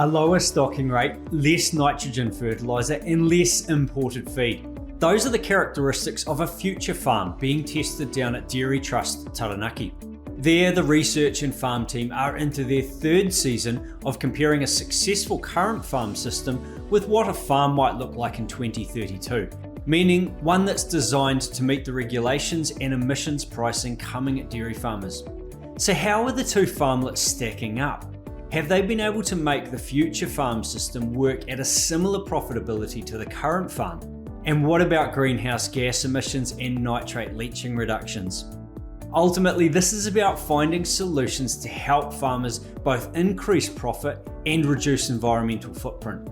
A lower stocking rate, less nitrogen fertiliser and less imported feed. Those are the characteristics of a future farm being tested down at Dairy Trust Taranaki. There, the research and farm team are into their third season of comparing a successful current farm system with what a farm might look like in 2032, meaning one that's designed to meet the regulations and emissions pricing coming at dairy farmers. So how are the two farmlets stacking up? Have they been able to make the future farm system work at a similar profitability to the current farm? And what about greenhouse gas emissions and nitrate leaching reductions? Ultimately, this is about finding solutions to help farmers both increase profit and reduce environmental footprint.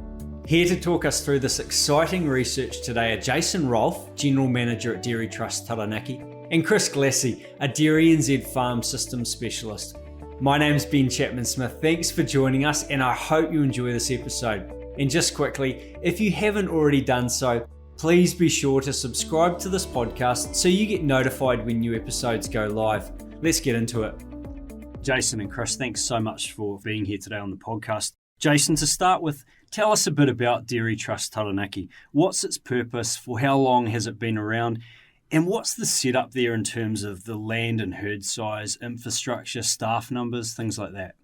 Here to talk us through this exciting research today are Jason Rolfe, General Manager at Dairy Trust Taranaki, and Chris Glassey, a DairyNZ Farm Systems Specialist. My name's Ben Chapman-Smith. Thanks for joining us, and I hope you enjoy this episode. And just quickly, if you haven't already done so, please be sure to subscribe to this podcast so you get notified when new episodes go live. Let's get into it. Jason and Chris, thanks so much for being here today on the podcast. Jason, to start with, tell us a bit about Dairy Trust Taranaki. What's its purpose? For how long has it been around? And what's the setup there in terms of the land and herd size, infrastructure, staff numbers, things like that?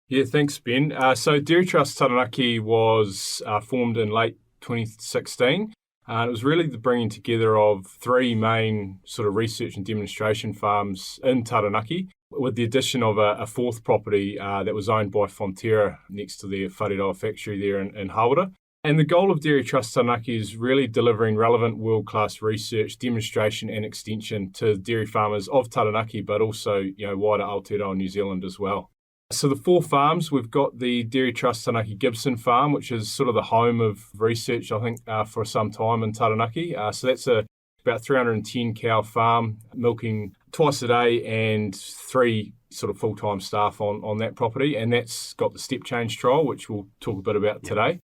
Yeah, thanks, Ben. So Dairy Trust Taranaki was formed in late 2016. It was really the bringing together of three main sort of research and demonstration farms in Taranaki, with the addition of a fourth property that was owned by Fonterra next to their fertiliser factory there in Hawera. And the goal of Dairy Trust Taranaki is really delivering relevant world-class research, demonstration and extension to dairy farmers of Taranaki, but also wider Aotearoa New Zealand as well. So the four farms, we've got the Dairy Trust Taranaki Gibson farm, which is sort of the home of research, I think, for some time in Taranaki. So that's about 310 cow farm, milking twice a day and three sort of full-time staff on that property. And that's got the step change trial, which we'll talk a bit about today.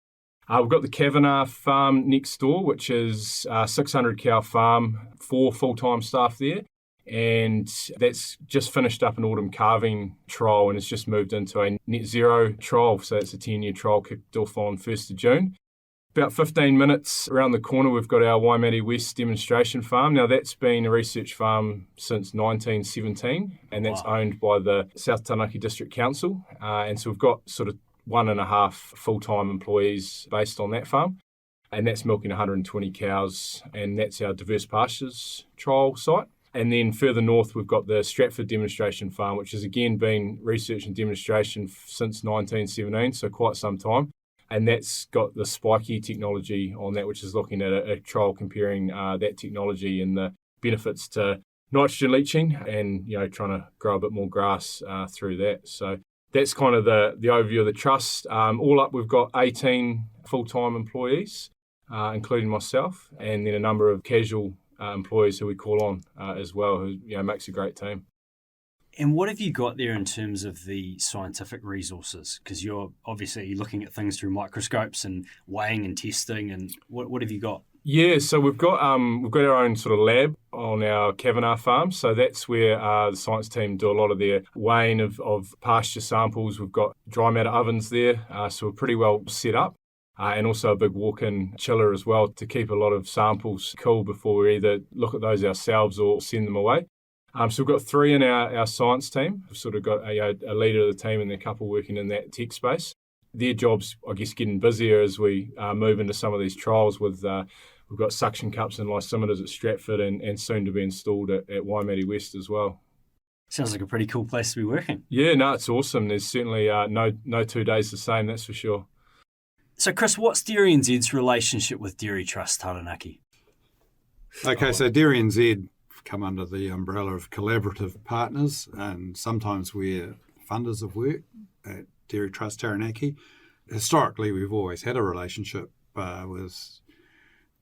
We've got the Kavanagh farm next door, which is a 600 cow farm, 4 full-time staff there. And that's just finished up an autumn calving trial and it's just moved into a net zero trial. So that's a 10-year trial kicked off on 1st of June. About 15 minutes around the corner, we've got our Waimate West demonstration farm. Now, that's been a research farm since 1917, and that's owned by the South Taranaki District Council. And so we've got sort of 1.5 full-time employees based on that farm. And that's milking 120 cows, and that's our diverse pastures trial site. And then further north, we've got the Stratford demonstration farm, which has again been research and demonstration since 1917, so quite some time. And that's got the spiky technology on that, which is looking at a trial comparing that technology and the benefits to nitrogen leaching and, trying to grow a bit more grass through that. So that's kind of the overview of the trust. All up, we've got 18 full-time employees, including myself, and then a number of casual employees who we call on as well, who makes a great team. And what have you got there in terms of the scientific resources? Because you're obviously looking at things through microscopes and weighing and testing, and what have you got? Yeah, so we've got our own sort of lab on our Kavanagh farm. So that's where the science team do a lot of their weighing of pasture samples. We've got dry matter ovens there, so we're pretty well set up. And also a big walk-in chiller as well to keep a lot of samples cool before we either look at those ourselves or send them away. So we've got 3 in our science team. We've sort of got a leader of the team and a couple working in that tech space. Their job's, I guess, getting busier as we move into some of these trials with we've got suction cups and lysimeters at Stratford and soon to be installed at Waimate West as well. Sounds like a pretty cool place to be working. Yeah, no, it's awesome. There's certainly no 2 days the same, that's for sure. So, Chris, what's DairyNZ's relationship with Dairy Trust Taranaki? Okay, so DairyNZ come under the umbrella of collaborative partners, and sometimes we're funders of work at Dairy Trust Taranaki. Historically, we've always had a relationship with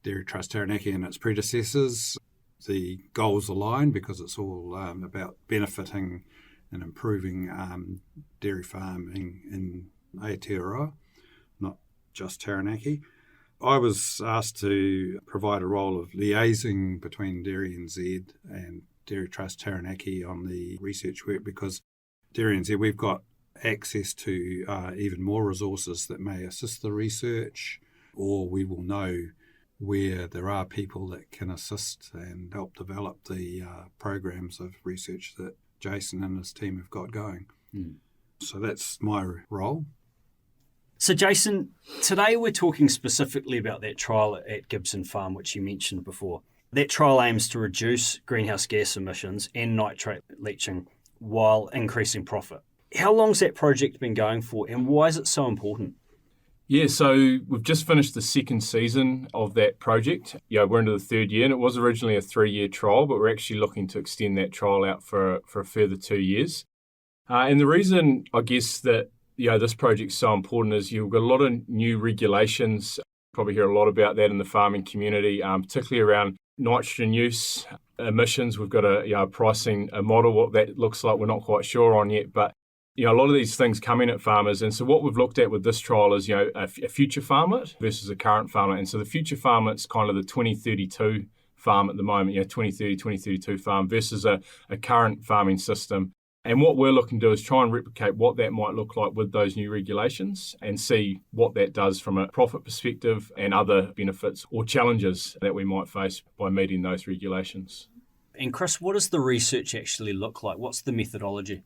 Dairy Trust Taranaki and its predecessors. The goals align because it's all about benefiting and improving dairy farming in Aotearoa, not just Taranaki. I was asked to provide a role of liaising between DairyNZ and Dairy Trust Taranaki on the research work because DairyNZ, we've got access to even more resources that may assist the research, or we will know where there are people that can assist and help develop the programs of research that Jason and his team have got going. So that's my role. So Jason, today we're talking specifically about that trial at Gibson Farm, which you mentioned before. That trial aims to reduce greenhouse gas emissions and nitrate leaching while increasing profit. How long's that project been going for, and why is it so important? Yeah, so we've just finished the second season of that project. We're into the third year, and it was originally a 3-year trial, but we're actually looking to extend that trial out for a further 2 years. And the reason, I guess, that this project's so important is you've got a lot of new regulations. Probably hear a lot about that in the farming community, particularly around nitrogen use, emissions. We've got a pricing a model. What that looks like, we're not quite sure on yet, but a lot of these things come in at farmers. And so what we've looked at with this trial is, a future farmlet versus a current farmlet. And so the future farmlet's kind of the 2032 farm at the moment, 2030, 2032 farm versus a current farming system. And what we're looking to do is try and replicate what that might look like with those new regulations and see what that does from a profit perspective and other benefits or challenges that we might face by meeting those regulations. And Chris, what does the research actually look like? What's the methodology?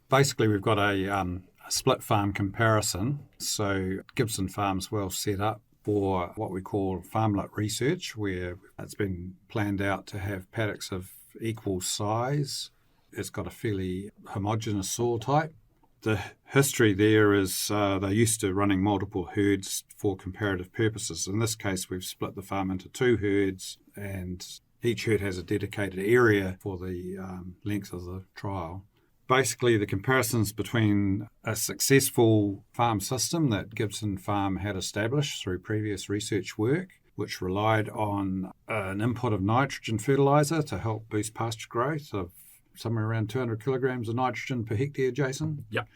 Basically, we've got a split farm comparison. So Gibson Farm's well set up for what we call farmlet research, where it's been planned out to have paddocks of equal size. It's got a fairly homogeneous soil type. The history there is they're used to running multiple herds for comparative purposes. In this case, we've split the farm into 2 herds, and each herd has a dedicated area for the length of the trial. Basically, the comparisons between a successful farm system that Gibson Farm had established through previous research work, which relied on an input of nitrogen fertiliser to help boost pasture growth of somewhere around 200 kilograms of nitrogen per hectare, Jason. Yep.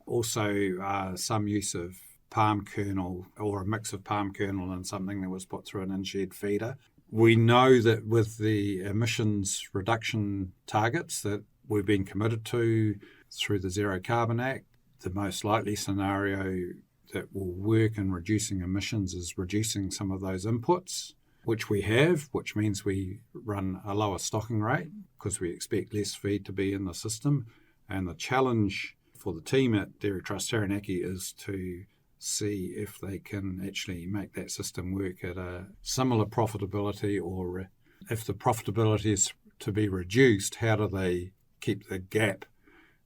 Also, some use of palm kernel or a mix of palm kernel and something that was put through an in-shed feeder. We know that with the emissions reduction targets that we've been committed to through the Zero Carbon Act, the most likely scenario that will work in reducing emissions is reducing some of those inputs, which we have, which means we run a lower stocking rate because we expect less feed to be in the system. And the challenge for the team at Dairy Trust Taranaki is to see if they can actually make that system work at a similar profitability, or if the profitability is to be reduced, how do they keep the gap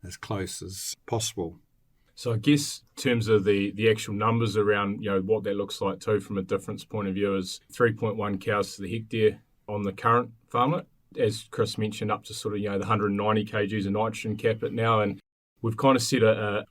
as close as possible? So I guess in terms of the actual numbers around what that looks like too from a difference point of view is 3.1 cows to the hectare on the current farmlet. As Chris mentioned, up to sort of the 190 kgs of nitrogen cap it now, and we've kind of set a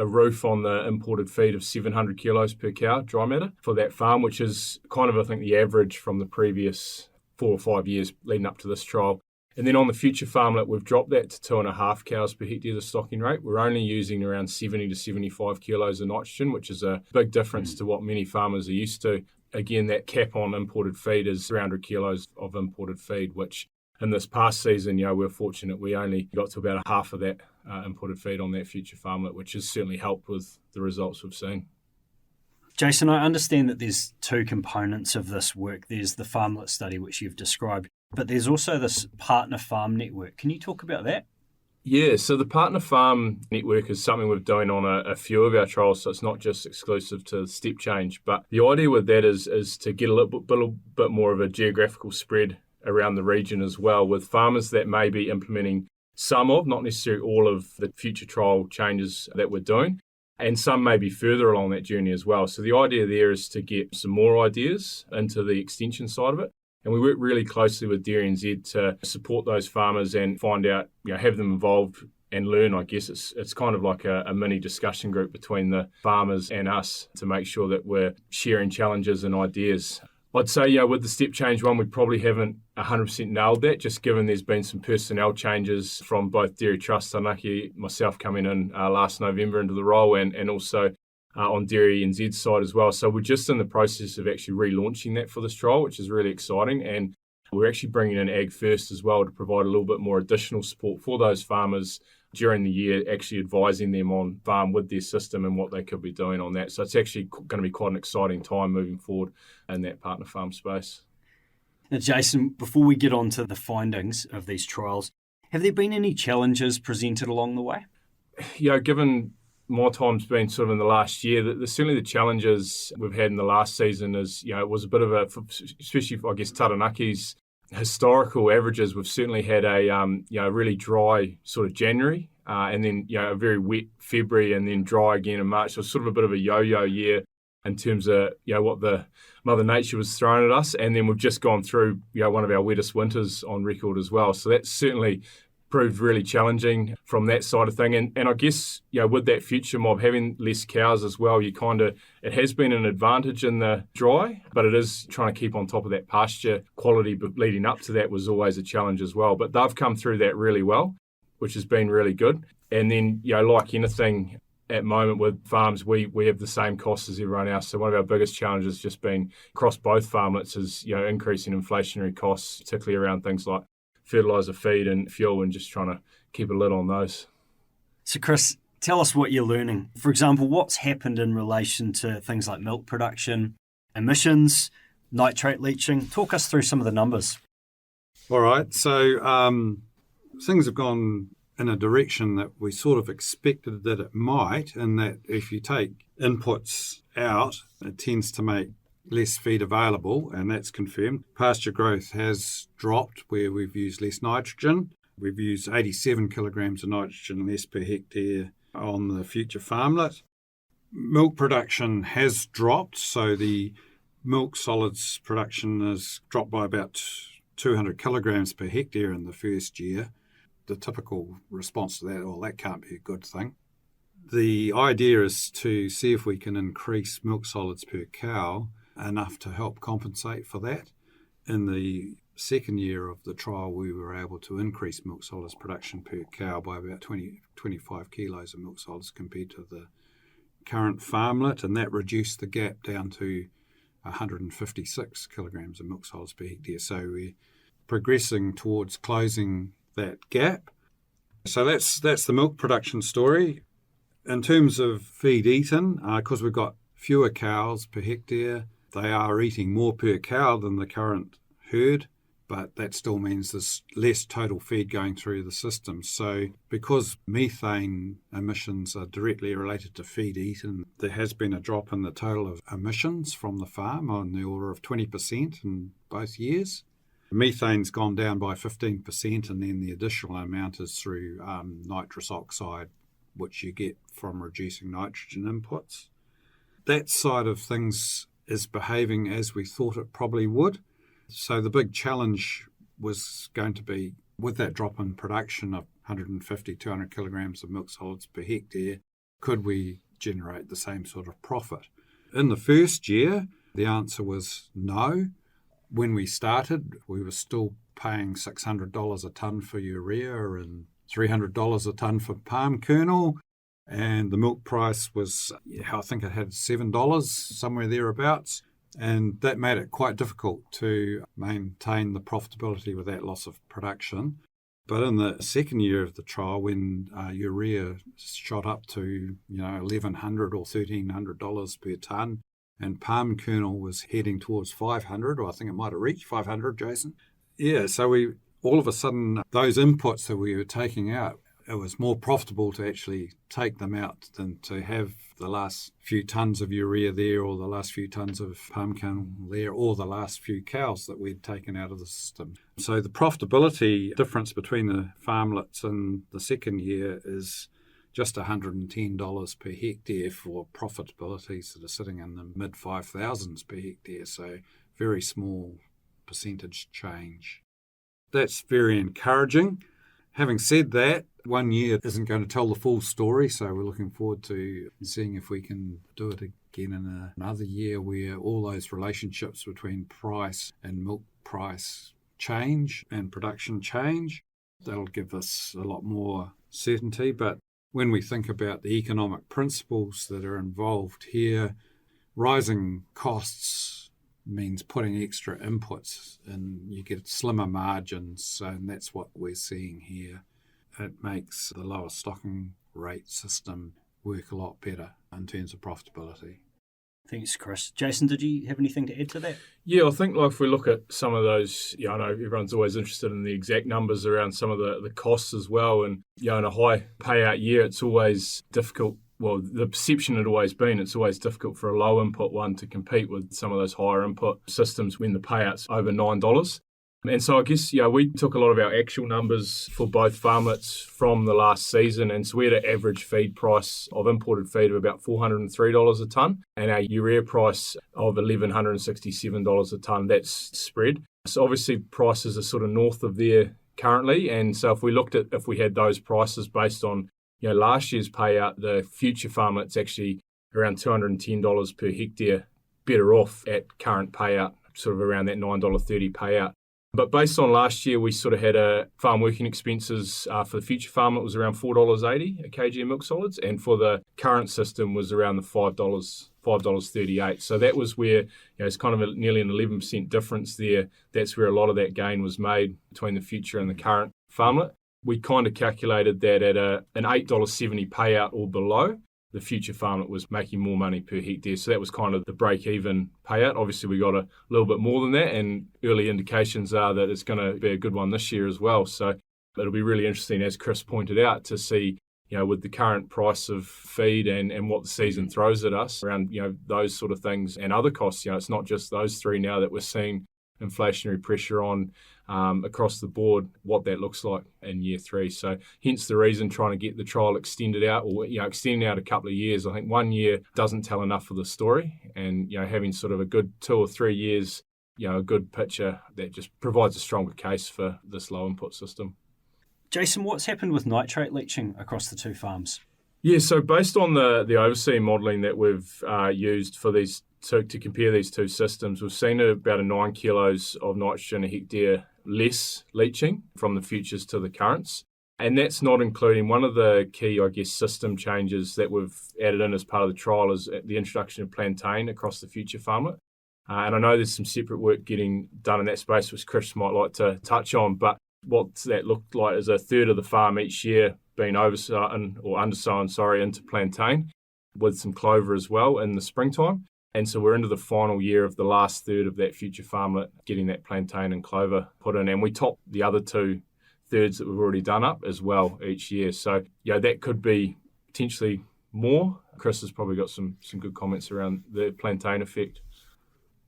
roof on the imported feed of 700 kilos per cow dry matter for that farm, which is kind of I think the average from the previous 4 or 5 years leading up to this trial. And then on the future farmlet, we've dropped that to 2.5 cows per hectare, the stocking rate. We're only using around 70 to 75 kilos of nitrogen, which is a big difference to what many farmers are used to. Again, that cap on imported feed is 300 kilos of imported feed, which in this past season, we're fortunate we only got to about half of that imported feed on that future farmlet, which has certainly helped with the results we've seen. Jason, I understand that there's 2 components of this work. There's the farmlet study, which you've described, but there's also this partner farm network. Can you talk about that? Yeah, so the partner farm network is something we're doing on a few of our trials, so it's not just exclusive to step change. But the idea with that is to get a little bit more of a geographical spread around the region as well, with farmers that may be implementing some of, not necessarily all of the future trial changes that we're doing, and some may be further along that journey as well. So the idea there is to get some more ideas into the extension side of it. And we work really closely with DairyNZ to support those farmers and find out, have them involved and learn. I guess it's kind of like a mini discussion group between the farmers and us to make sure that we're sharing challenges and ideas. I'd say, with the step change one, we probably haven't 100% nailed that, just given there's been some personnel changes from both Dairy Trust Taranaki, myself coming in last November into the role, and also on DairyNZ's side as well. So we're just in the process of actually relaunching that for this trial, which is really exciting. And we're actually bringing in Ag First as well to provide a little bit more additional support for those farmers during the year, actually advising them on farm with their system and what they could be doing on that. So it's actually going to be quite an exciting time moving forward in that partner farm space. Now, Jason, before we get on to the findings of these trials, have there been any challenges presented along the way? Given my time's been sort of in the last year, certainly the challenges we've had in the last season is, it was a bit of especially I guess Taranaki's historical averages, we've certainly had a really dry sort of January and then a very wet February and then dry again in March. So it's sort of a bit of a yo-yo year in terms of what the Mother Nature was throwing at us, and then we've just gone through one of our wettest winters on record as well. So that's certainly proved really challenging from that side of thing. And I guess, with that future mob having less cows as well, it has been an advantage in the dry, but it is trying to keep on top of that pasture quality. But leading up to that was always a challenge as well. But they've come through that really well, which has been really good. And then, like anything at the moment with farms, we have the same costs as everyone else. So one of our biggest challenges has just been across both farmlets is, increasing inflationary costs, particularly around things like fertiliser, feed and fuel, and just trying to keep a lid on those. So Chris, tell us what you're learning. For example, what's happened in relation to things like milk production, emissions, nitrate leaching? Talk us through some of the numbers. All right, so things have gone in a direction that we sort of expected that it might, in that if you take inputs out, it tends to make less feed available, and that's confirmed. Pasture growth has dropped where we've used less nitrogen. We've used 87 kilograms of nitrogen less per hectare on the future farmlet. Milk production has dropped, so the milk solids production has dropped by about 200 kilograms per hectare in the first year. The typical response to that, that can't be a good thing. The idea is to see if we can increase milk solids per cow enough to help compensate for that. In the second year of the trial, we were able to increase milk solids production per cow by about 25 kilos of milk solids compared to the current farmlet, and that reduced the gap down to 156 kilograms of milk solids per hectare. So we're progressing towards closing that gap. So that's the milk production story. In terms of feed eaten, because we've got fewer cows per hectare, they are eating more per cow than the current herd, but that still means there's less total feed going through the system. So because methane emissions are directly related to feed eaten, there has been a drop in the total of emissions from the farm on the order of 20% in both years. Methane's gone down by 15%, and then the additional amount is through nitrous oxide, which you get from reducing nitrogen inputs. That side of things is behaving as we thought it probably would. So the big challenge was going to be, with that drop in production of 150, 200 kilograms of milk solids per hectare, could we generate the same sort of profit? In the first year, the answer was no. When we started, we were still paying $600 a tonne for urea and $300 a tonne for palm kernel. And the milk price was, I think it had $7, somewhere thereabouts. And that made it quite difficult to maintain the profitability with that loss of production. But in the second year of the trial, when urea shot up to $1,100 or $1,300 per tonne, and palm kernel was heading towards 500, or I think it might have reached 500, Jason. Yeah, so we all of a sudden, those inputs that we were taking out, it was more profitable to actually take them out than to have the last few tonnes of urea there, or the last few tonnes of palm kernel there, or the last few cows that we'd taken out of the system. So the profitability difference between the farmlets in the second year is just $110 per hectare for profitabilities that are sitting in the mid 5,000s per hectare. So very small percentage change. That's very encouraging. Having said that, 1 year isn't going to tell the full story, so we're looking forward to seeing if we can do it again in another year where all those relationships between price and milk price change and production change. That'll give us a lot more certainty. But when we think about the economic principles that are involved here, rising costs means putting extra inputs and you get slimmer margins, and that's what we're seeing here. it makes the lower stocking rate system work a lot better in terms of profitability. Thanks, Chris. Jason, did you have anything to add to that? Yeah, I think if we look at some of those, I know everyone's always interested in the exact numbers around some of the costs as well. And, in a high payout year, it's always difficult. Well, the perception had always been it's always difficult for a low input one to compete with some of those higher input systems when the payout's over $9. And so I guess, we took a lot of our actual numbers for both farmlets from the last season. And so we had an average feed price of imported feed of about $403 a tonne and our urea price of $1,167 a tonne. That's spread. So obviously prices are sort of north of there currently. And so if we had those prices based on, last year's payout, the future farmlet's actually around $210 per hectare better off at current payout, sort of around that $9.30 payout. But based on last year, we sort of had a farm working expenses for the future farm, it was around $4.80 a kg of milk solids, and for the current system was around the $5.38. So that was where, it's kind of nearly an 11% difference there. That's where a lot of that gain was made between the future and the current farmlet. We kind of calculated that at an $8.70 payout or below, the future farmlet was making more money per hectare. So that was kind of the break-even payout. Obviously, we got a little bit more than that, and early indications are that it's going to be a good one this year as well. So it'll be really interesting, as Chris pointed out, to see, with the current price of feed and what the season throws at us around, those sort of things and other costs. It's not just those three now that we're seeing inflationary pressure on across the board, what that looks like in year 3. So hence the reason trying to get the trial extended out, or extending out a couple of years. I think 1 year doesn't tell enough of the story, and having sort of a good 2 or 3 years, a good picture, that just provides a stronger case for this low input system. Jason, what's happened with nitrate leaching across the two farms? Yeah, so based on the overseas modelling that we've used for these to compare these two systems, we've seen about 9 kilos of nitrogen a hectare less leaching from the futures to the currents. And that's not including one of the key, system changes that we've added in as part of the trial is the introduction of plantain across the future farmlet. And I know there's some separate work getting done in that space, which Chris might like to touch on. But what that looked like is a third of the farm each year being undersown into plantain, with some clover as well in the springtime. And so we're into the final year of the last third of that future farmlet, getting that plantain and clover put in. And we top the other 2 thirds that we've already done up as well each year. So, that could be potentially more. Chris has probably got some good comments around the plantain effect.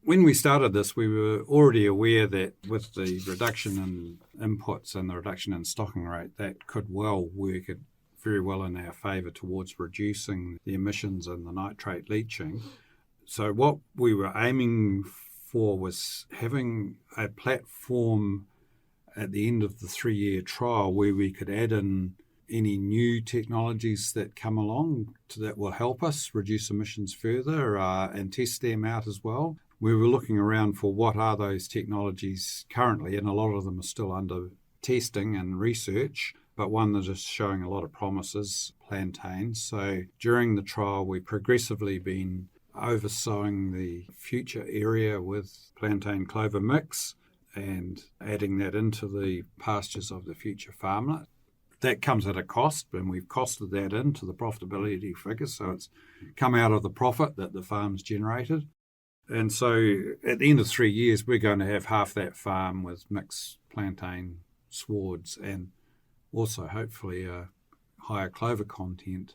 When we started this, we were already aware that with the reduction in inputs and the reduction in stocking rate, that could well work very well in our favour towards reducing the emissions and the nitrate leaching. So what we were aiming for was having a platform at the end of the 3-year trial where we could add in any new technologies that come along that will help us reduce emissions further and test them out as well. We were looking around for what are those technologies currently, and a lot of them are still under testing and research, but one that is showing a lot of promise is plantain. So during the trial, we've progressively been oversowing the future area with plantain clover mix and adding that into the pastures of the future farmlet. That comes at a cost, and we've costed that into the profitability figures, so it's come out of the profit that the farm's generated. And so at the end of 3 years, we're going to have half that farm with mixed plantain swards and also hopefully a higher clover content.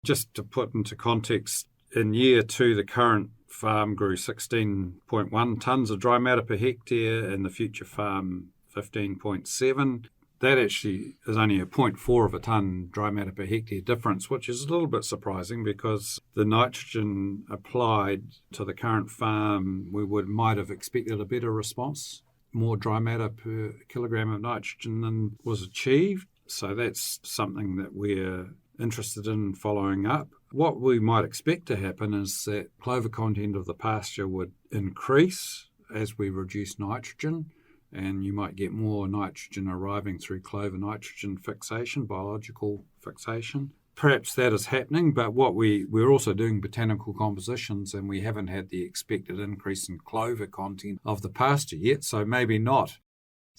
Just to put into context, in year 2, the current farm grew 16.1 tonnes of dry matter per hectare, and the future farm 15.7. That actually is only a 0.4 of a tonne dry matter per hectare difference, which is a little bit surprising because the nitrogen applied to the current farm, we might have expected a better response, more dry matter per kilogram of nitrogen than was achieved. So that's something that we're interested in following up. What we might expect to happen is that clover content of the pasture would increase as we reduce nitrogen, and you might get more nitrogen arriving through clover nitrogen fixation, biological fixation. Perhaps that is happening, but we're also doing botanical compositions, and we haven't had the expected increase in clover content of the pasture yet, so maybe not.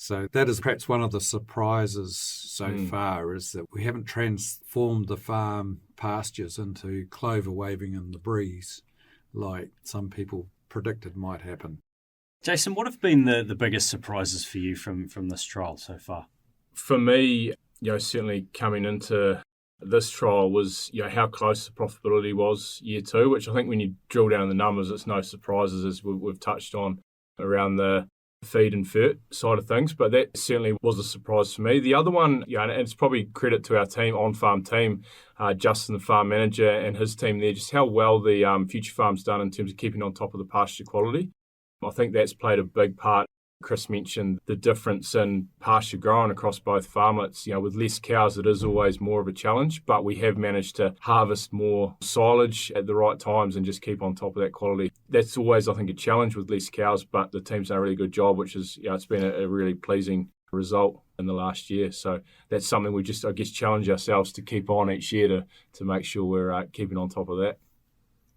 So that is perhaps one of the surprises so far, is that we haven't transformed the farm pastures into clover waving in the breeze like some people predicted might happen. Jason, what have been the biggest surprises for you from this trial so far? For me, certainly coming into this trial was, how close the profitability was year 2, which I think when you drill down the numbers, it's no surprises, as we've touched on around the feed and fert side of things, but that certainly was a surprise for me. The other one, and it's probably credit to our team, on-farm team, Justin, the farm manager, and his team there, just how well the Future Farm's done in terms of keeping on top of the pasture quality. I think that's played a big part. Chris mentioned the difference in pasture growing across both farmlets. With less cows, it is always more of a challenge, but we have managed to harvest more silage at the right times and just keep on top of that quality. That's always, I think, a challenge with less cows, but the team's done a really good job, which is, it's been a really pleasing result in the last year. So that's something we just, challenge ourselves to keep on each year to make sure we're keeping on top of that.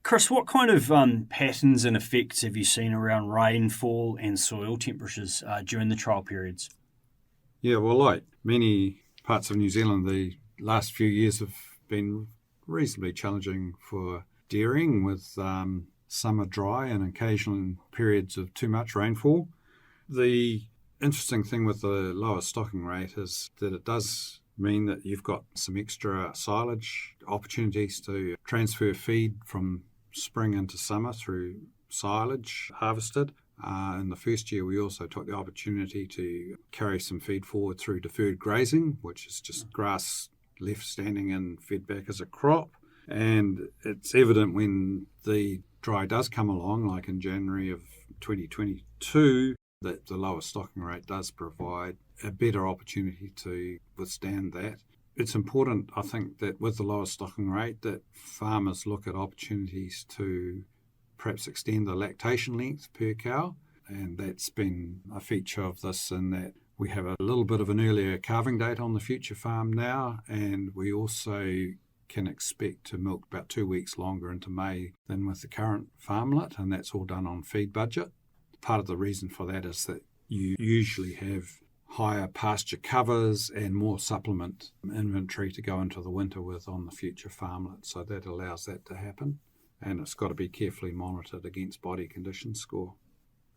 Chris, what kind of patterns and effects have you seen around rainfall and soil temperatures during the trial periods? Yeah, well, like many parts of New Zealand, the last few years have been reasonably challenging for dairying, with summer dry and occasional periods of too much rainfall. The interesting thing with the lower stocking rate is that it does mean that you've got some extra silage opportunities to transfer feed from spring into summer through silage harvested. In the first year, we also took the opportunity to carry some feed forward through deferred grazing, which is just grass left standing and fed back as a crop. And it's evident when the dry does come along, like in January of 2022, that the lower stocking rate does provide a better opportunity to withstand that. It's important, I think, that with the lower stocking rate, that farmers look at opportunities to perhaps extend the lactation length per cow. And that's been a feature of this, in that we have a little bit of an earlier calving date on the Future Farm now, and we also can expect to milk about 2 weeks longer into May than with the current farmlet, and that's all done on feed budget. Part of the reason for that is that you usually have higher pasture covers and more supplement inventory to go into the winter with on the Future Farmlet, so that allows that to happen, and it's got to be carefully monitored against body condition score.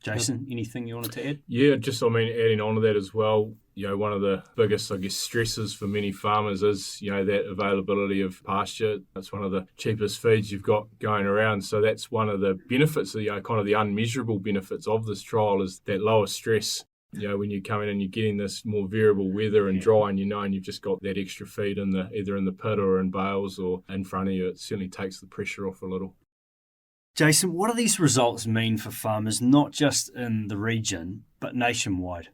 Jason, anything you wanted to add? Yeah, adding on to that as well, one of the biggest, stresses for many farmers is, that availability of pasture. That's one of the cheapest feeds you've got going around. So that's one of the benefits, kind of the unmeasurable benefits of this trial, is that lower stress. When you come in and you're getting this more variable weather and dry, and and you've just got that extra feed either in the pit or in bales or in front of you, it certainly takes the pressure off a little. Jason, what do these results mean for farmers, not just in the region, but nationwide?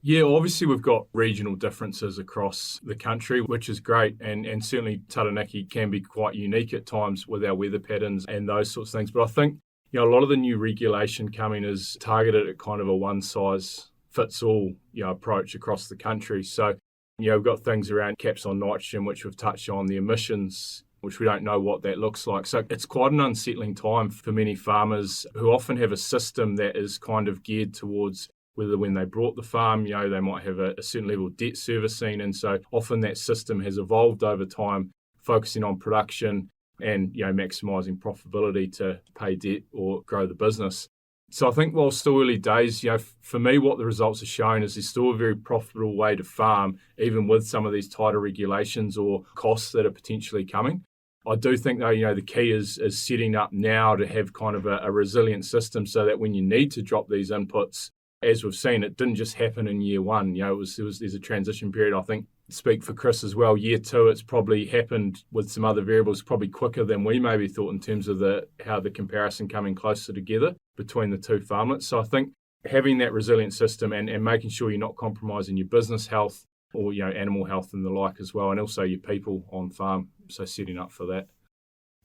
Yeah, obviously we've got regional differences across the country, which is great. And certainly Taranaki can be quite unique at times with our weather patterns and those sorts of things. But I think, a lot of the new regulation coming is targeted at kind of a one-size-fits-all approach across the country. So, we've got things around caps on nitrogen, which we've touched on, the emissions, which we don't know what that looks like. So it's quite an unsettling time for many farmers who often have a system that is kind of geared towards whether when they brought the farm, they might have a certain level of debt servicing. And so often that system has evolved over time, focusing on production and, maximising profitability to pay debt or grow the business. So I think while still early days, for me, what the results are showing is there's still a very profitable way to farm, even with some of these tighter regulations or costs that are potentially coming. I do think, though, the key is setting up now to have kind of a resilient system, so that when you need to drop these inputs, as we've seen, it didn't just happen in year one. There's a transition period. I think, speak for Chris as well, year 2, it's probably happened with some other variables probably quicker than we maybe thought in terms of how the comparison coming closer together between the two farmlets. So I think having that resilient system and making sure you're not compromising your business health or animal health and the like as well, and also your people on farm, so setting up for that.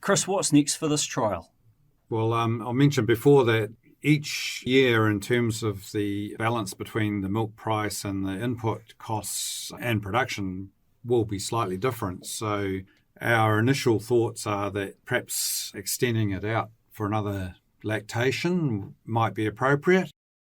Chris, what's next for this trial? Well, I mentioned before that each year, in terms of the balance between the milk price and the input costs and production, will be slightly different. So our initial thoughts are that perhaps extending it out for another lactation might be appropriate.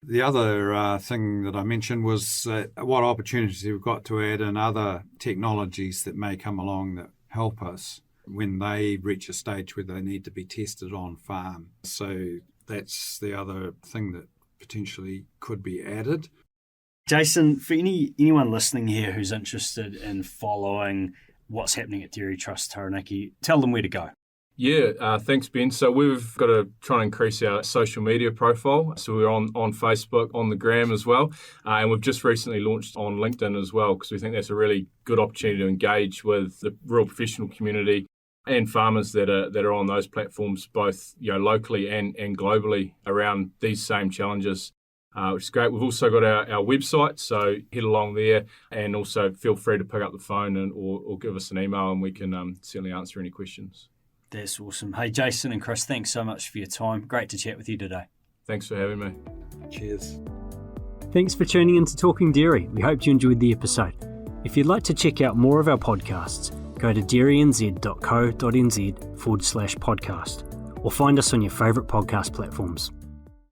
The other thing that I mentioned was what opportunities we've got to add in other technologies that may come along that help us when they reach a stage where they need to be tested on farm. So that's the other thing that potentially could be added. Jason, for anyone listening here who's interested in following what's happening at Dairy Trust Taranaki, tell them where to go. Yeah, thanks, Ben. So we've got to try and increase our social media profile. So we're on Facebook, on the gram as well. And we've just recently launched on LinkedIn as well, because we think that's a really good opportunity to engage with the rural professional community and farmers that are on those platforms, both locally and globally around these same challenges, which is great. We've also got our website, so head along there, and also feel free to pick up the phone or give us an email, and we can certainly answer any questions. That's awesome. Hey, Jason and Chris, thanks so much for your time. Great to chat with you today. Thanks for having me. Cheers. Thanks for tuning in to Talking Dairy. We hope you enjoyed the episode. If you'd like to check out more of our podcasts, go to dairynz.co.nz/podcast or find us on your favourite podcast platforms.